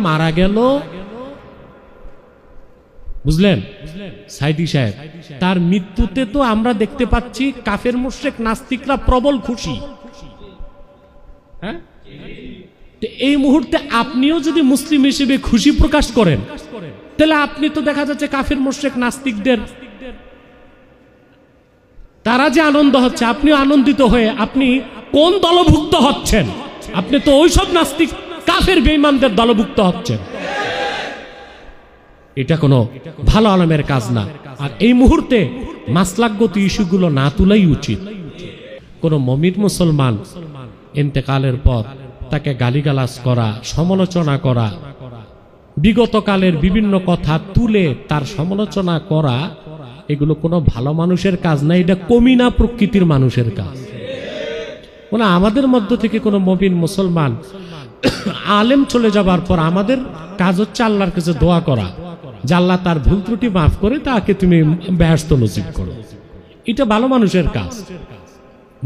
মারা গেল, বুঝলেন সাইদি সাহেব, তার মৃত্যুতে তো আমরা দেখতে পাচ্ছি কাফের মুশরিক নাস্তিকরা প্রবল খুশি। হ্যাঁ, এই মুহূর্তে আপনিও যদি মুসলিম হিসেবে খুশি প্রকাশ করেন, তাহলে আপনি তো দেখা যাচ্ছে কাফের মুশরিক নাস্তিকদের তারা যে আনন্দ হচ্ছে, আপনিও আনন্দিত হয়ে আপনি কোন দলভুক্ত হচ্ছেন? আপনি তো ওইসব নাস্তিক কাফের বেঈমানদের দলভুক্ত হচ্ছেন। এটা কোনো ভালো আলেমের কাজ না। আর এই মুহূর্তে মাসলাকগত ইস্যুগুলো না তোলাই উচিত। কোন মুমিন মুসলমান ইন্তেকালের পর তাকে গালিগালাজ করা, সমালোচনা করা, বিগত কালের বিভিন্ন কথা তুলে তার সমালোচনা করা, এগুলো কোনো ভালো মানুষের কাজ না, এটা কমিনা প্রকৃতির মানুষের কাজ। মানে আমাদের মধ্য থেকে কোনো মুমিন মুসলমান আলেম চলে যাবার পর আমাদের কাজ হচ্ছে আল্লাহর কাছে দোয়া করা যে আল্লাহ তার ভুল ত্রুটি মাফ করে তাকে তুমি বেহেশত নসিব করো। এটা ভালো মানুষের কাজ,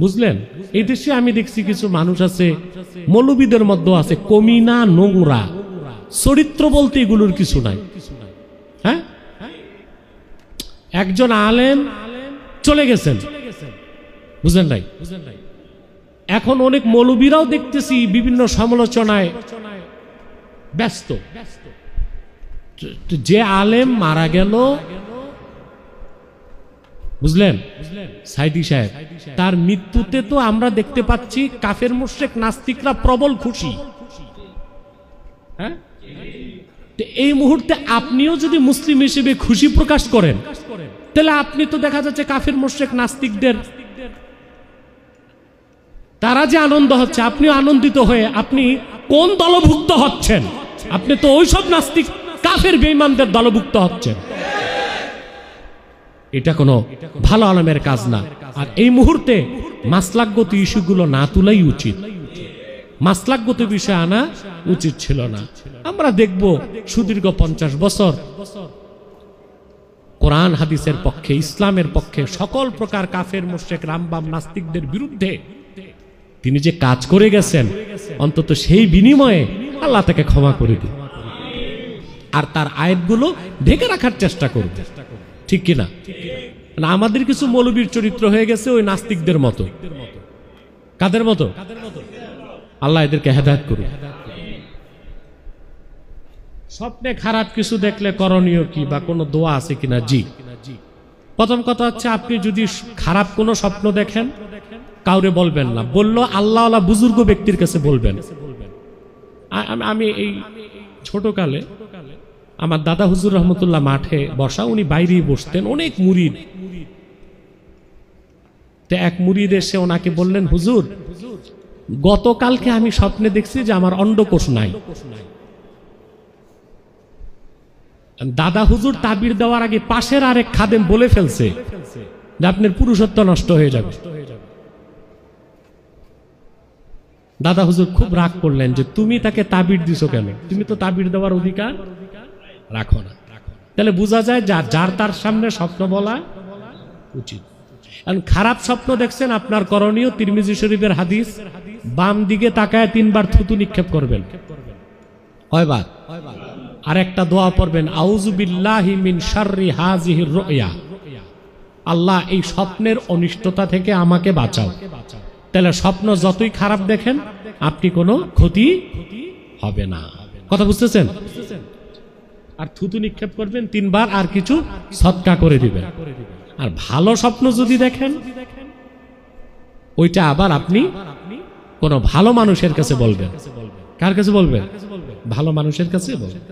বুঝলেন? এই দেশে আমি দেখছি কিছু মানুষ আছে, মৌলবীদের মধ্যে আছে কমিনা, নোংরা চরিত্র বলতে এগুলোর কিছু নাই। হ্যাঁ, একজন আলেম চলে গেছেন, বুঝলেন নাই? এখন অনেক মৌলবীরাও দেখতেছি বিভিন্ন সমালোচনায় ব্যস্ত। যে আলেম মারা গেল, বুঝলেন সাইদি সাহেব, তার মৃত্যুতে তো আমরা দেখতে পাচ্ছি কাফের মুশরিক নাস্তিকরা প্রবল খুশি। হ্যাঁ, এই মুহূর্তে আপনিও যদি মুসলিম হিসেবে খুশি প্রকাশ করেন, তাহলে আপনি তো দেখা যাচ্ছে কাফের মুশরিক নাস্তিকদের তারা যে আনন্দ হচ্ছে, আপনিও আনন্দিত হয়ে আপনি কোন দলভুক্ত হচ্ছেন? আপনি তো ওইসব নাস্তিক কাফের বেঈমানদের দলভুক্ত হচ্ছেন। এটা কোনো ভালো আলেমের কাজ না। আর এই মুহূর্তে মাসলাকগত ইস্যুগুলো না তোলাই উচিত। মাসলাকগত বিষয় আনা উচিত ছিল না। আমরা দেখব সুদীর্ঘ 50 বছর কোরআন হাদিসের পক্ষে, ইসলামের পক্ষে সকল প্রকার কাফের মুশরিক রামবাম নাস্তিকদের বিরুদ্ধে তিনি যে কাজ করে গেছেন, অন্তত সেই বিনিময়ে আল্লাহ তাকে ক্ষমা করে দিন আর তার আয়াতগুলো ঢেকে রাখার চেষ্টা করবে, ঠিক কিনা? আমাদের কিছু মৌলবীর চরিত্র হয়ে গেছে ওই নাস্তিকদের মতো। কাদের মতো? আল্লাহ এদেরকে হেদায়েত করুন। স্বপ্নে খারাপ কিছু দেখলে করণীয় কি বা কোনো দোয়া আছে কিনা? জি, প্রথম কথা হচ্ছে আপনি যদি খারাপ কোনো স্বপ্ন দেখেন কাউরে বলবেন না, বললো আল্লাহওয়ালা বুজুর্গ ব্যক্তির কাছে বলবেন। আমি এই ছোটকালে আমার দাদা হুজুর রহমতুল্লাহ মাঠে বসা, উনি বাইরেই বসতেন, অনেক মুরিদ। তো এক মুরিদ এসে ওনাকে বললেন, হুজুর গতকালকে আমি স্বপ্নে দেখছি যে আমার অন্ডকোষ নাই। দাদা হুজুর তাবির দেওয়ার আগে পাশের আরেক খাদেম বলে ফেলছে যে আপনার পুরুষত্ব নষ্ট হয়ে যাবে। দাদা হুজুর খুব রাগ করলেন যে তুমি তাকে তাবির দিছো কেন? তুমি তো তাবির দেওয়ার অধিকার রাখো না। তাহলে বোঝা যায় যার তার সামনে স্বপ্ন বলা উচিত। খারাপ স্বপ্ন দেখছেন, আপনার করণীয় তিরমিজি শরীফের হাদিস, বাম দিকে তাকায় 3 বার থুতু নিক্ষেপ করবেন। কয়বার? আর একটা দোয়া পড়বেন, আউযু বিল্লাহি মিন শাররি হাযিহির রুয়া, আল্লাহ এই স্বপ্নের অনিষ্টতা থেকে আমাকে বাঁচাও। তাহলে স্বপ্ন যতই খারাপ দেখেন আপনি কোনো ক্ষতি হবে না। কথা বুঝতেছেন? আর থুতু নিক্ষেপ করবেন 3 বার, আর কিছু সদকা করে দিবেন। আর ভালো স্বপ্ন যদি দেখেন ওইটা আবার আপনি কোন ভালো মানুষের কাছে বলবেন। কার কাছে বলবেন? ভালো মানুষের কাছে বলবেন।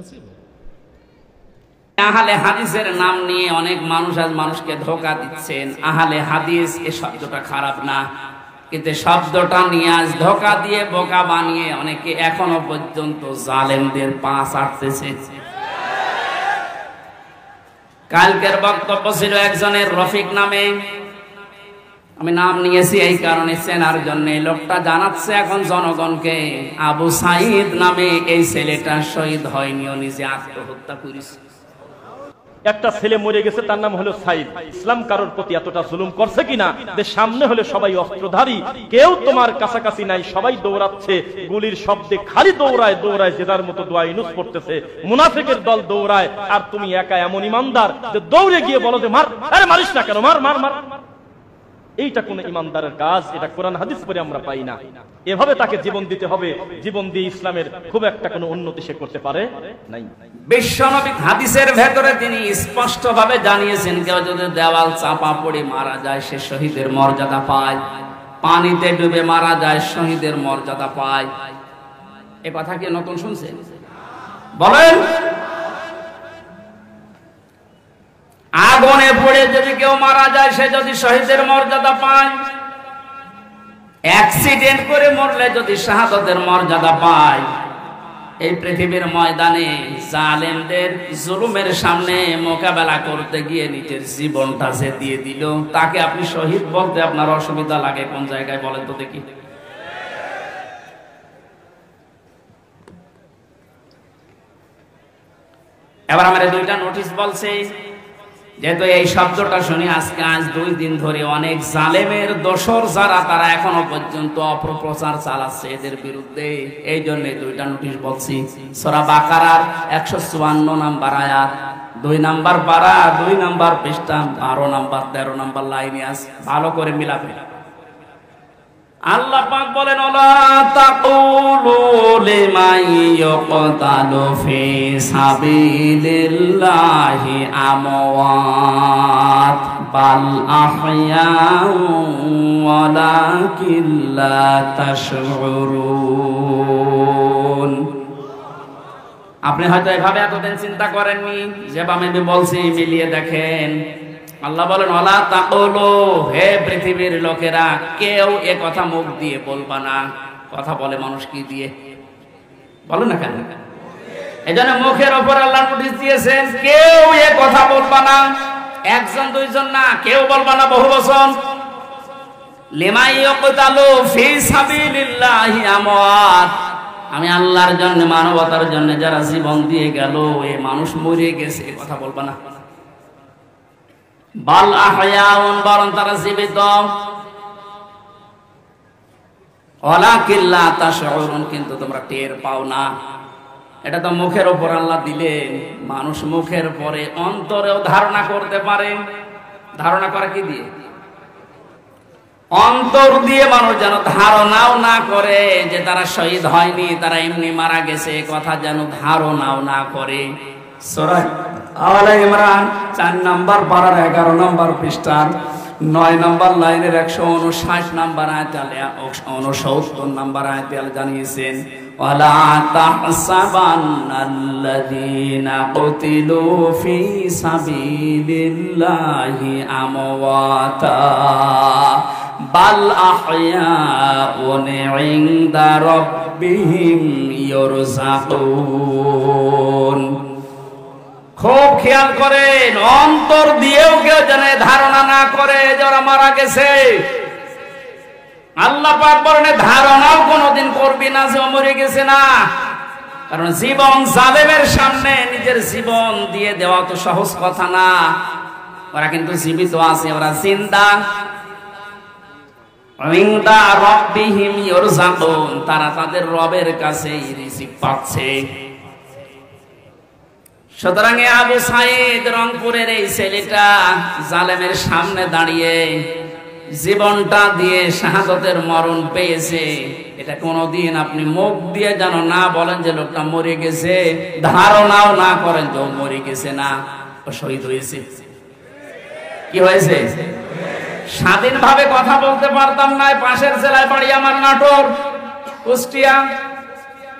আহলে হাদিসের নাম নিয়ে অনেক মানুষ আজ মানুষকে ধোঁকা দিচ্ছেন। আহলে হাদিস এই শব্দটা খারাপ না, কিন্তু শব্দটা নিয়ে আজ ধোঁকা দিয়ে বোকা বানিয়ে অনেকে এখনো পর্যন্ত জালেমদের পা চাটতেছে। কালকের বক্তব্য ছিল একজনের রফিক নামে, আমি নাম নিয়েছি এই কারণে চেনার জন্য। লোকটা জানাচ্ছে এখন জনগণকে আবু সাইদ নামে এই ছেলেটা শহীদ হয়নি, ও নিজে আত্মহত্যা করেছে। একটা ছেলে মরে গেছে, তার নাম হলো সাইদ। ইসলাম কারোর প্রতি এতটা জুলুম করছে কিনা যে সামনে হলে সবাই অস্ত্রধারী, কেউ তোমার কাছাকাছি নাই, সবাই দৌড়াচ্ছে, গুলির শব্দে খালি দৌড়ায় দৌড়ায়, যে যার মতো দোয়া ইনুস পড়তেছে, মুনাফিকের দল দৌড়ায়, আর তুমি একা এমন ইমানদার যে দৌড়ে গিয়ে বলো যে মার, আরে মারিস না কেন, মার মার মার। এইটা কোন ইমানদারের কাজ? এটা কোরআন হাদিস পড়ে আমরা পাই না। এভাবে তাকে জীবন দিতে হবে, জীবন দিয়ে ইসলামের খুব একটা কোনো উন্নতি সে করতে পারে নাই। বিশ্বনবী হাদিসের ভেতরে তিনি স্পষ্টভাবে জানিয়েছেন, কেউ যদি দেওয়াল চাপা পড়ে মারা যায় সে শহীদের মর্যাদা পায়, পানিতে ডুবে মারা যায় শহীদের মর্যাদা পায়। এ কথা কি নতুন শুনছেন? বলেন। আগুনে পড়ে যদি কেউ মারা যায় সে যদি শহীদের মর্যাদা পায়, অ্যাক্সিডেন্ট করে মরলে যদি শাহাদাতের মর্যাদা পায়, এই পৃথিবীর ময়দানে জালেমদের জুলুমের সামনে মোকাবেলা করতে গিয়ে নিজের জীবনটা যে দিয়ে দিল, তাকে আপনি শহীদ বলতে আপনার অসুবিধা লাগে কোন জায়গায় বলেন তো দেখি? এবার আমার দুইটা নোটিশ বলছে, যেহেতু এই শব্দটা শুনি আজকে আজ 2 দিন ধরে অনেক জালেমের দোসর যারা, তারা এখনো পর্যন্ত অপপ্রচার চালাচ্ছে এদের বিরুদ্ধে, এই জন্য 2টা নোটিশ বলছি। সূরা বাকারার 154 নম্বর আয়াত, 2 নম্বর পারা, 2 নম্বর পৃষ্ঠা, 12 নম্বর 13 নম্বর লাইনে আছে, ভালো করে মিলাবে। আল্লাহ পাক বলেন, ওয়ালা তাকুলু লিমান ইয়াকতালু ফি সাবিলিল্লাহি আমওয়াত বাল আহইয়াউ ওয়ালাকিন লা তাশউরুন। আপনি হয়তো এভাবে এতদিন চিন্তা করেননি, যেভাবে আমি বলছি মিলিয়ে দেখেন। আল্লাহ বলেন, ওয়ালা তাকুলু, হে পৃথিবীর লোকেরা, কেউ এ কথা মুখ দিয়ে বলবা না। কথা বলে মানুষ কি দিয়ে? বলো না কেন? এজন্য মুখের উপর আল্লাহ নোটিশ দিয়েছেন, কেউ এ কথা বলবা না। 1জন 2জন না, কেউ বলবা না, বহু বচন। লিমান ইয়াকতালু ফি সাবিলিল্লাহি আমওয়াত, আমি আল্লাহর জন্য, মানবতার জন্য যারা জীবন দিয়ে গেল, এই মানুষ মরে গেছে, এ কথা বলবা না। বাল আহয়াউন, বরং তারা জীবিত। ওয়ালাকিন লা তাশউরুন, কিন্তু তোমরা টের পাও না। এটা তো মুখের উপর আল্লাহ দিলেন, মানুষ মুখের পরে অন্তরেও ধারণা করতে পারে। ধারণা করে কি দিয়ে? অন্তর দিয়ে মানুষ যেন ধারণাও না করে যে তারা শহীদ হয়নি, তারা এমনি মারা গেছে, কথা যেন ধারণাও না করে। সূরা আলে ইমরান 4 নম্বর পারার 11 নম্বর পৃষ্ঠার 9 নম্বর লাইনের 159 নম্বর আয়াতে 69 নম্বর আয়াতে জানিয়েছেন, ওয়ালা তাহসাবান্নাল্লাযীনা কুতিলু ফি সাবিলিল্লাহি আমওয়াতা বাল আহয়াউন ইনদা রাব্বিহিম ইরযাকুন। খুব খেয়াল করেন, অন্তর দিয়েও কেউ যেন ধারণা না করে যে ওরা মারা গেছে। আল্লাহ পাক বলেন, ধারণাও কোনোদিন করবি না যে ও মরে গেছে না। কারণ জীবন জালেমের সামনে নিজের জীবন দিয়ে দেওয়া তো সহজ কথা না। ওরা কিন্তু জীবিত আছে, ওরা জিন্দা। ইনদা রাব্বিহিম ইরযাকুন, তারা তাদের রবের কাছে রিজিক পাচ্ছে। সুতরাং আবু সাইদ রংপুরের এই ছেলেটা জালেমের সামনে দাঁড়িয়ে জীবনটা দিয়ে শাহাদাতের মরণ পেয়েছে। এটা কোনোদিন আপনি মুখ দিয়ে যেন না বলেন যে লোকটা মরে গেছে, ধারণাও না করেন যে ও মরে গেছে না, ও শহীদ হয়েছে। কি হয়েছে? স্বাধীনভাবে কথা বলতে পারতাম না। পাশের জেলায় বাড়ি আমার, নাটোর, কুষ্টিয়া।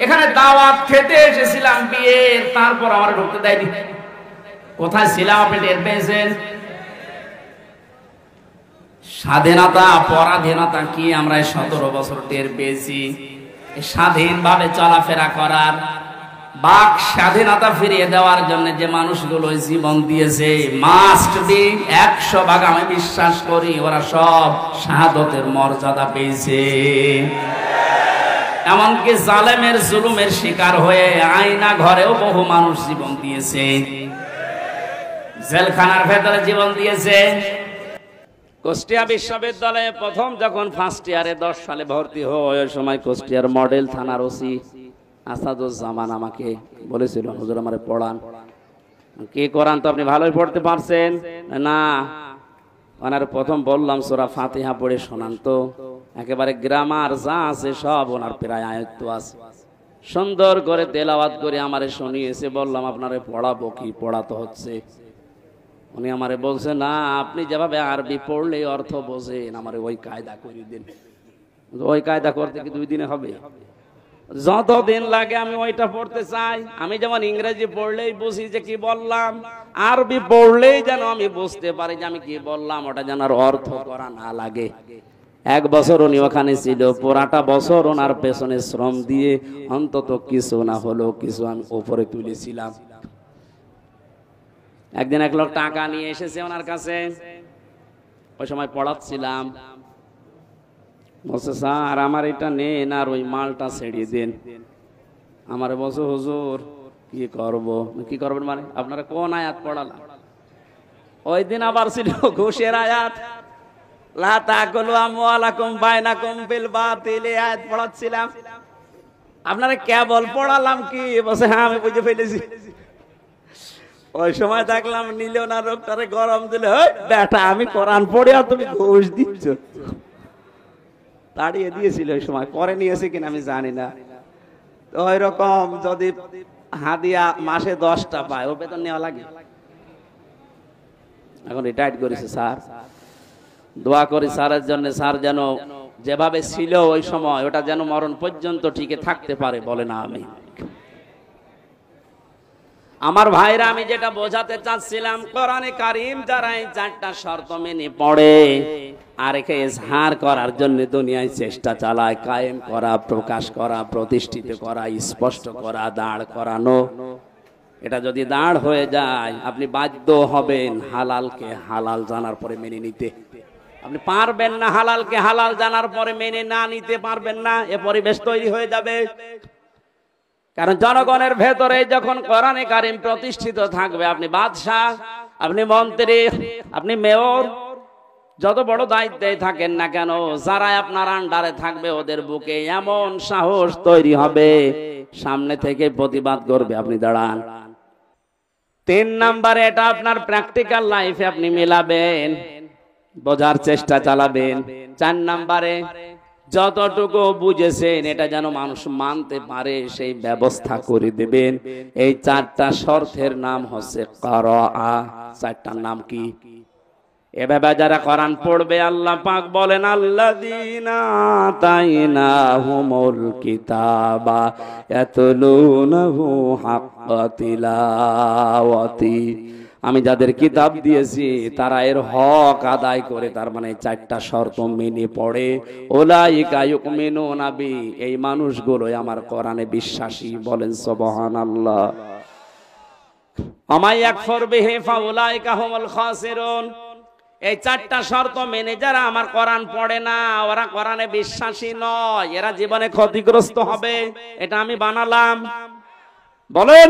এখানে দাওয়াত খেতে এসেছিলাম বিয়ের, তারপর আমার ঢুকতে দেয়নি। কোথায় ছিলাম আপনি টের পেয়েছেন? স্বাধীনতা পরাধীনতা কি আমরা 17 বছর টের পেয়েছি। স্বাধীনভাবে চলাফেরা করার, বাক স্বাধীনতা ফিরিয়ে দেওয়ার জন্য যে মানুষগুলো জীবন দিয়েছে, মাস্ট বি 100 ভাগ আমি বিশ্বাস করি ওরা সব শাহাদাতের মর্যাদা পেয়েছে। এমনকি জালেমের জুলুমের শিকার হয়ে আয়না ঘরেও বহু মানুষ জীবন দিয়েছে। জেলখানার ভেতরে জীবন দিয়েছে। কুষ্টিয়া বিশ্ববিদ্যালয়ে প্রথম যখন ফার্স্ট ইয়ারে 10 সালে ভর্তি হয়, ওই সময় কুষ্টিয়ার মডেল থানার ওসি আসাদুজ্জামান আমাকে বলেছিল, হুজুর আমারে পড়ান। কি কোরআন তো আপনি ভালোই পড়তে পারছেন না? ওনার প্রথম বললাম সূরা ফাতিহা পড়ে শোনান তো, একেবারে গ্রামার যা আছে সব ওনার প্রায় আয়ত্ত আছে। সুন্দর করে তেলাওয়াত করে আমারে শুনিয়েছে। বললাম আপনারে পড়াবো কি? পড়াতে হচ্ছে। উনি আমারে বলছে, না আপনি যেভাবে আরবি পড়লে অর্থ বোঝেন, আমারে ওই কায়দা করে দিন। ওই কায়দা করতে কি 2 দিনে হবে? যতদিন লাগে আমি ওইটা পড়তে চাই। আমি যেমন ইংরেজি পড়লেই বুঝি যে কি বললাম, আরবি পড়লেই যেন আমি বুঝতে পারি যে আমি কি বললাম, ওটা যেন আর অর্থ করা না লাগে। 1 বছর উনি ওখানে ছিল, পুরাটা বছর ওনার পেছনে শ্রম দিয়ে অন্তত কিছু না হলো কিছু আমি উপরে তুলেছিলাম। একদিন এক লোক টাকা নিয়ে এসেছে ওনার কাছে, ওই সময় পড়াচ্ছিলাম। বলছে, স্যার আমার এটা নেন আর ওই মালটা ছেড়িয়ে দেন। আমার বলছে, হুজুর কি করব? কি করবেন মানে? আপনারা কোন আয়াত পড়ালাম? ওই দিন আবার ছিল ঘুষের আয়াত, লা তাকুলু আমওয়ালাকুম বাইনাকুম বিল বাতিল, আয়াত পড়াচ্ছিলাম। আপনারা কেবল পড়ালাম কি? বলছে, হ্যাঁ আমি বুঝে ফেলেছি। ওই সময় দেখলাম নিলে না লোকটারে গরম দিলে, বেটা আমি কোরআন পড়ে আর তুমি ঘুষ দিচ্ছ। তাড়িয়ে দিয়েছিল ওই সময়, পরে নিয়েছে কিনা আমি জানি না। তো ওই রকম যদি হাদিয়া মাসে 10টা পায়, ও বেতন নেওয়া লাগে। এখন রিটায়ার্ড করেছে স্যার, দোয়া করি স্যারের জন্য, স্যার যেন যেভাবে ছিল ওই সময় ওটা যেন মরণ পর্যন্ত টিকে থাকতে পারে, বলে না আমি। আমার ভাইরা, আমি যেটা বোঝাতে চাচ্ছিলাম, কোরআনে কারীম যারা এই 4টা শর্ত মেনে পড়ে আর একে ইজহার করার জন্য দুনিয়ায় চেষ্টা চালায়, কায়েম করা, প্রকাশ করা, প্রতিষ্ঠিত করা, স্পষ্ট করা, দাঁড় করানো, এটা যদি দাঁড় হয়ে যায় আপনি বাধ্য হবেন হালালকে হালাল জানার পরে মেনে নিতে। আপনি পারবেন না হালালকে হালাল জানার পরে মেনে না নিতে পারবেন না, এ পরিবেশ তৈরি হয়ে যাবে। কারণ জনগণের ভেতরে যখন কোরআনে কারীম প্রতিষ্ঠিত থাকবে, আপনি বাদশাহ, আপনি মন্ত্রী, আপনি মেয়র, যত বড় দায়িত্বে থাকেন না কেন, যারা আপনার আন্ডারে থাকবে ওদের বুকে এমন সাহস তৈরি হবে, সামনে থেকে প্রতিবাদ করবে, আপনি দাঁড়ান। 3 নম্বরে এটা আপনার প্র্যাকটিক্যাল লাইফে আপনি মেলাবেন, বোঝার চেষ্টা চালাবেন। 4 নম্বরে যতটুকু বুঝেছেন এটা যেন মানুষ মানতে পারে সেই ব্যবস্থা করে দেবেন। এই 4টা শর্তের নাম হচ্ছে করাআ। 4টার নাম কি? এভাবে যারা কোরআন পড়বে, আল্লাহ পাক বলেন, আল্লাযীনা আতাইনাহুমুল কিতাবা ইয়াতলুনাহু হাক্কা তিলাওয়াতি। আমি যাদের কিতাব দিয়েছি তারা এর হক আদায় করে, তার মানে 4টা শর্ত মেনে পড়ে। উলাইকা ইউমিনুনা বি, এই মানুষগুলো আমার কোরআনে বিশ্বাসী। বলেন সুবহানাল্লাহ। আমা ইয়াকফুর বিহি ফাউলাইকা হুমুল খাসিরুন। এই 4টা শর্ত মেনে যারা আমার কোরআন পড়ে না, ওরা কোরআনে বিশ্বাসী নয়, এরা জীবনে ক্ষতিগ্রস্ত হবে। এটা আমি বানালাম। বলেন